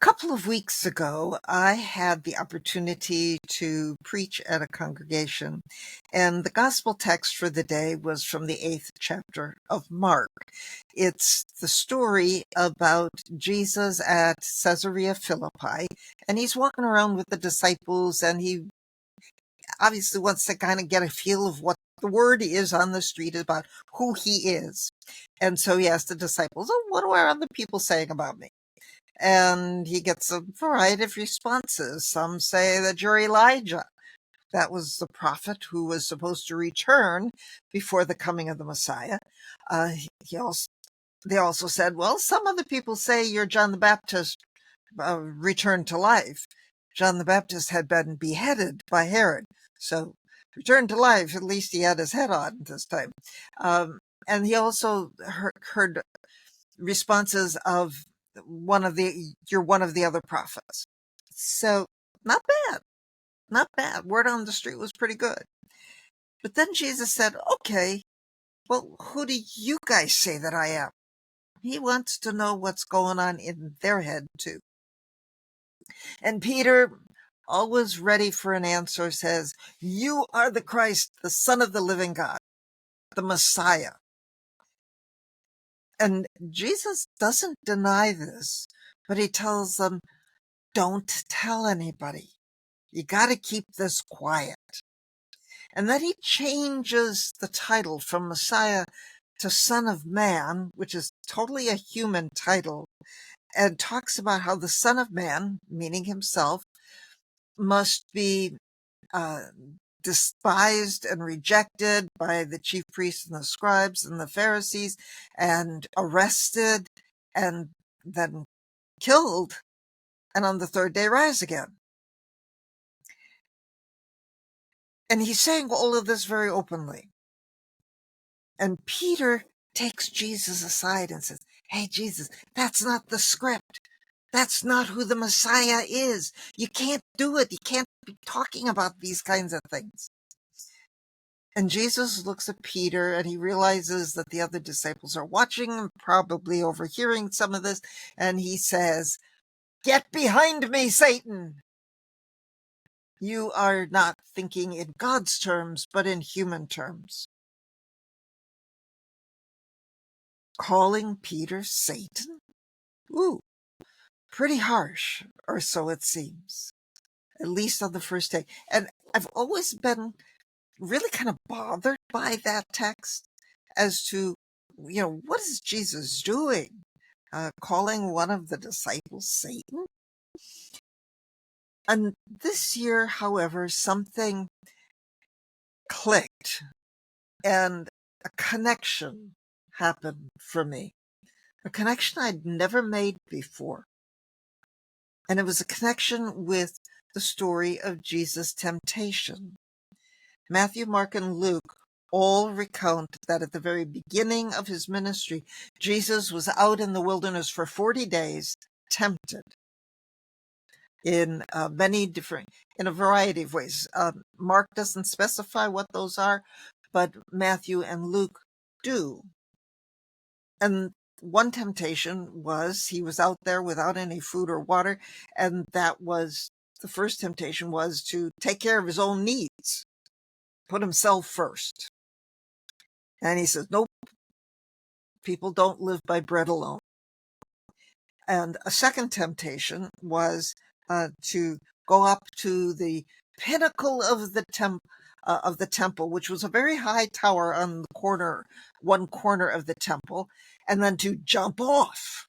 Couple of weeks ago, I had the opportunity to preach at a congregation, and the gospel text for the day was from the 8th chapter of Mark. It's the story about Jesus at Caesarea Philippi, and he's walking around with the disciples, and he obviously wants to kind of get a feel of what the word is on the street about who he is. And so he asked the disciples, "Oh, what are other people saying about me?" And he gets a variety of responses. Some say that you're Elijah. That was the prophet who was supposed to return before the coming of the Messiah. They also said, well, some other people say you're John the Baptist returned to life. John the Baptist had been beheaded by Herod. So returned to life, at least he had his head on this time. And he also heard responses of you're one of the other prophets. So not bad. Word on the street was pretty good. But then Jesus said, okay, well, who do you guys say that I am? He wants to know what's going on in their head too. And Peter, always ready for an answer, says, you are the Christ, the Son of the living God, the Messiah. And Jesus doesn't deny this, but he tells them, don't tell anybody. You got to keep this quiet. And then he changes the title from Messiah to Son of Man, which is totally a human title, and talks about how the Son of Man, meaning himself, must be despised and rejected by the chief priests and the scribes and the Pharisees, and arrested and then killed, and on the third day rise again. And he's saying all of this very openly. And Peter takes Jesus aside and says, hey, Jesus, that's not the script. That's not who the Messiah is. You can't do it. You can't be talking about these kinds of things. And Jesus looks at Peter and he realizes that the other disciples are watching and probably overhearing some of this. And he says, get behind me, Satan. You are not thinking in God's terms, but in human terms. Calling Peter Satan? Ooh, pretty harsh, or so it seems, at least on the first take. And I've always been really kind of bothered by that text as to, what is Jesus doing? Calling one of the disciples Satan? And this year, however, something clicked and a connection happened for me. A connection I'd never made before. And it was a connection with the story of Jesus' temptation. Matthew, Mark, and Luke all recount that at the very beginning of his ministry, Jesus was out in the wilderness for 40 days, tempted in a variety of ways. Mark doesn't specify what those are, but Matthew and Luke do. And one temptation was he was out there without any food or water, and the first temptation was to take care of his own needs, put himself first. And he says, nope, people don't live by bread alone. And a second temptation was to go up to the pinnacle of the temple, which was a very high tower on one corner of the temple, and then to jump off.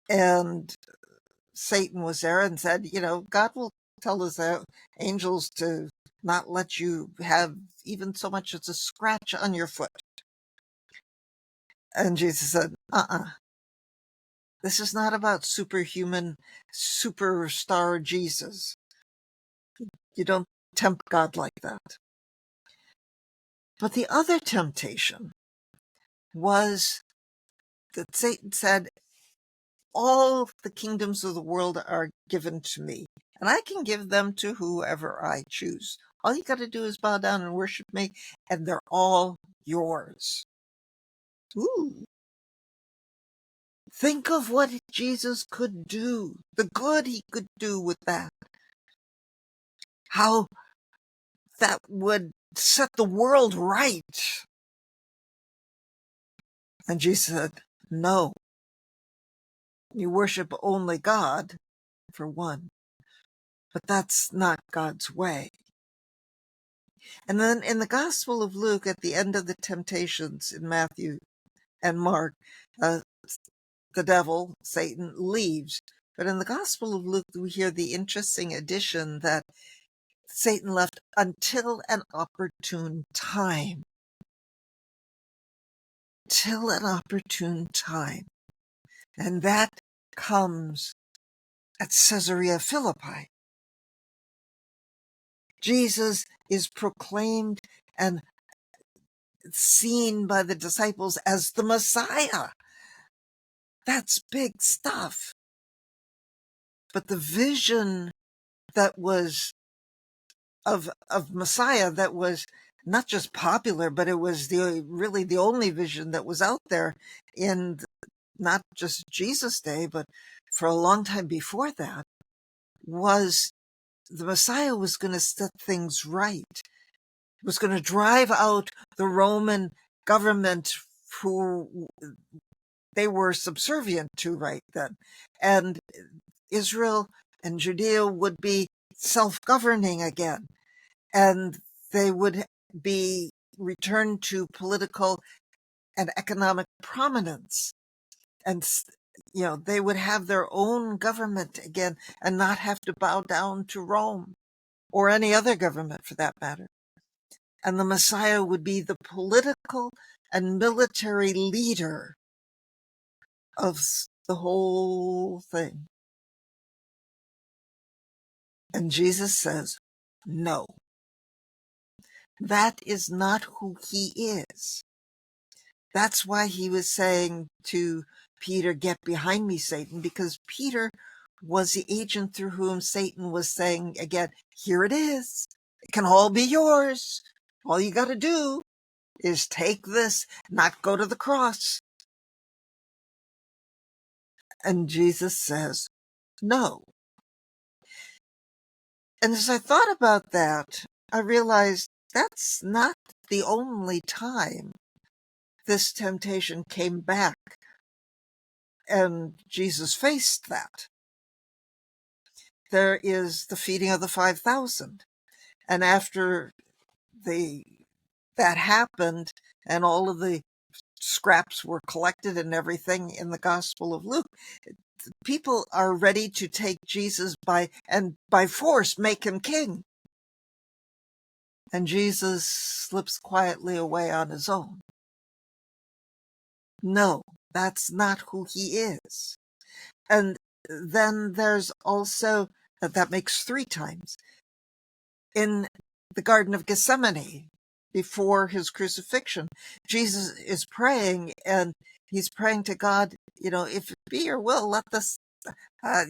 And Satan was there and said, God will tell his angels to not let you have even so much as a scratch on your foot. And Jesus said, this is not about superhuman, superstar Jesus. You don't tempt God like that. But the other temptation was that Satan said, all the kingdoms of the world are given to me, and I can give them to whoever I choose. All you got to do is bow down and worship me, and they're all yours. Ooh. Think of what Jesus could do, the good he could do with that. How that would set the world right. And Jesus said, no, you worship only God, for one, but that's not God's way. And then in the Gospel of Luke, at the end of the temptations in Matthew and Mark, the devil, Satan, leaves. But in the Gospel of Luke, we hear the interesting addition that Satan left until an opportune time. Till an opportune time. And that comes at Caesarea Philippi. Jesus is proclaimed and seen by the disciples as the Messiah. That's big stuff. But the vision that was of Messiah, that was not just popular, but it was really the only vision that was out there in not just Jesus' day, but for a long time before that, was the Messiah was going to set things right. It was going to drive out the Roman government who they were subservient to right then. And Israel and Judea would be self-governing again. And they would be returned to political and economic prominence. And, they would have their own government again and not have to bow down to Rome or any other government for that matter. And the Messiah would be the political and military leader of the whole thing. And Jesus says, no, that is not who he is. That's why he was saying to Peter, get behind me, Satan, because Peter was the agent through whom Satan was saying again, here it is. It can all be yours. All you got to do is take this, not go to the cross. And Jesus says, no. And as I thought about that, I realized that's not the only time this temptation came back and Jesus faced that. There is the feeding of the 5,000. And after that happened and all of the scraps were collected and everything in the Gospel of Luke, people are ready to take Jesus by force make him king. And Jesus slips quietly away on his own. No, that's not who he is. And then there's also, that makes 3 times. In the Garden of Gethsemane, before his crucifixion, Jesus is praying and he's praying to God, if it be your will, let this, I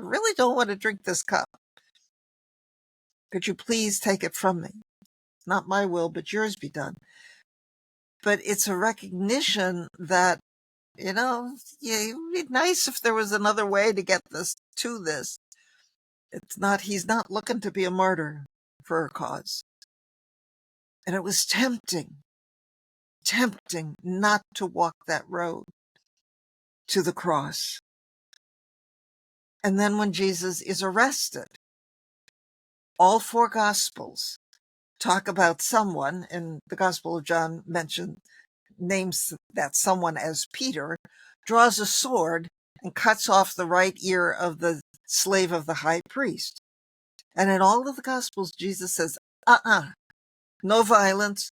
really don't want to drink this cup. Could you please take it from me? Not my will, but yours be done. But it's a recognition that, it would be nice if there was another way to get this to this. He's not looking to be a martyr for a cause. And it was tempting not to walk that road to the cross. And then when Jesus is arrested, all 4 Gospels talk about someone, and the Gospel of John names that someone as Peter, draws a sword and cuts off the right ear of the slave of the high priest. And in all of the Gospels, Jesus says, no violence.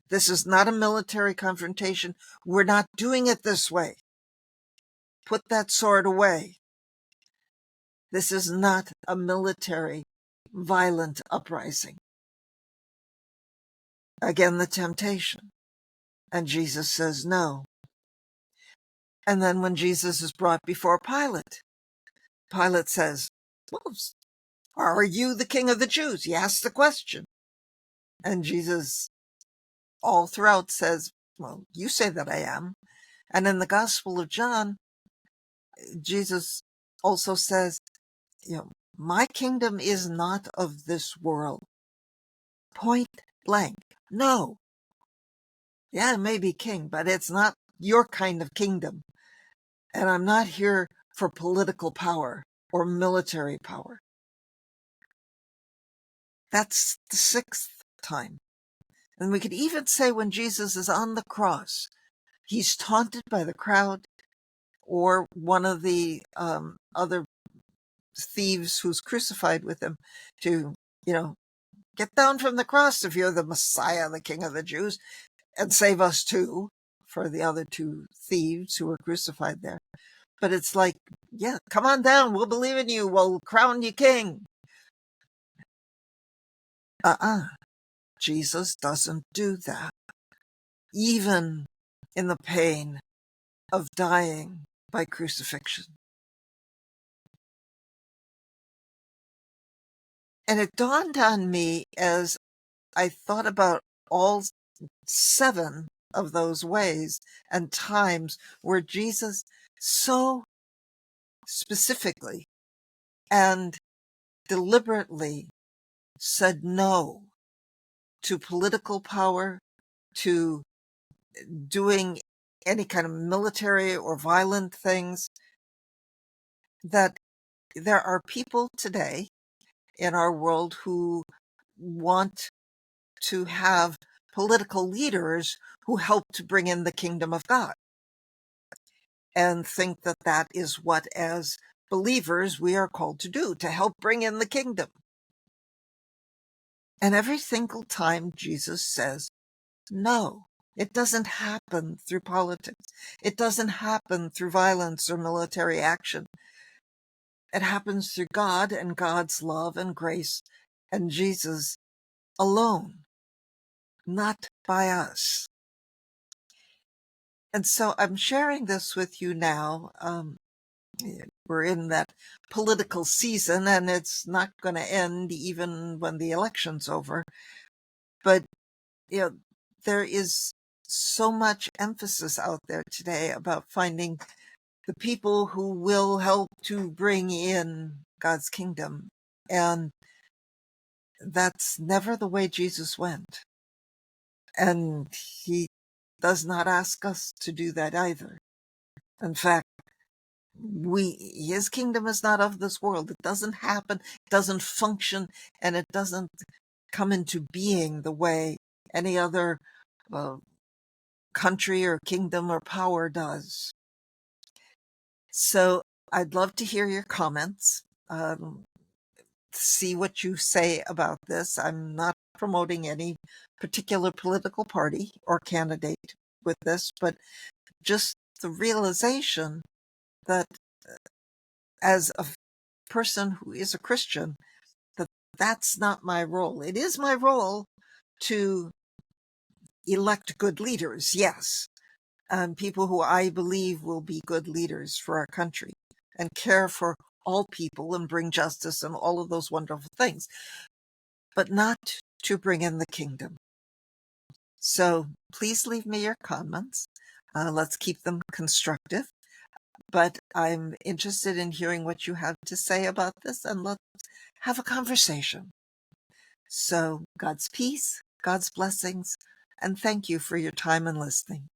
This is not a military confrontation. We're not doing it this way. Put that sword away. This is not a military, violent uprising. Again, the temptation. And Jesus says no. And then when Jesus is brought before Pilate, Pilate says, well, are you the king of the Jews? He asks the question. And Jesus all throughout says, well, you say that I am. And in the Gospel of John, Jesus also says, my kingdom is not of this world. Point blank. No. Yeah, it may be king, but it's not your kind of kingdom. And I'm not here for political power or military power. That's the sixth time. And we could even say when Jesus is on the cross, he's taunted by the crowd or one of the other thieves who's crucified with him to, get down from the cross if you're the Messiah, the King of the Jews, and save us too, for the other two thieves who were crucified there. But it's like, yeah, come on down. We'll believe in you. We'll crown you king. Jesus doesn't do that. Even in the pain of dying by crucifixion. And it dawned on me as I thought about all 7 of those ways and times where Jesus so specifically and deliberately said no to political power, to doing any kind of military or violent things, that there are people today in our world who want to have political leaders who help to bring in the kingdom of God and think that that is what, as believers, we are called to do, to help bring in the kingdom. And every single time Jesus says, no, it doesn't happen through politics. It doesn't happen through violence or military action. It happens through God and God's love and grace and Jesus alone, not by us. And so I'm sharing this with you now. We're in that political season, and it's not going to end even when the election's over. But, there is so much emphasis out there today about finding the people who will help to bring in God's kingdom. And that's never the way Jesus went. And he does not ask us to do that either. In fact, his kingdom is not of this world. It doesn't happen, it doesn't function, and it doesn't come into being the way any other country or kingdom or power does. So I'd love to hear your comments. See what you say about this. I'm not promoting any particular political party or candidate with this, but just the realization that as a person who is a Christian, that's not my role. It is my role to elect good leaders, yes, and people who I believe will be good leaders for our country and care for all people and bring justice and all of those wonderful things, but not to bring in the kingdom. So please leave me your comments. Let's keep them constructive. But I'm interested in hearing what you have to say about this, and let's have a conversation. So God's peace, God's blessings, and thank you for your time and listening.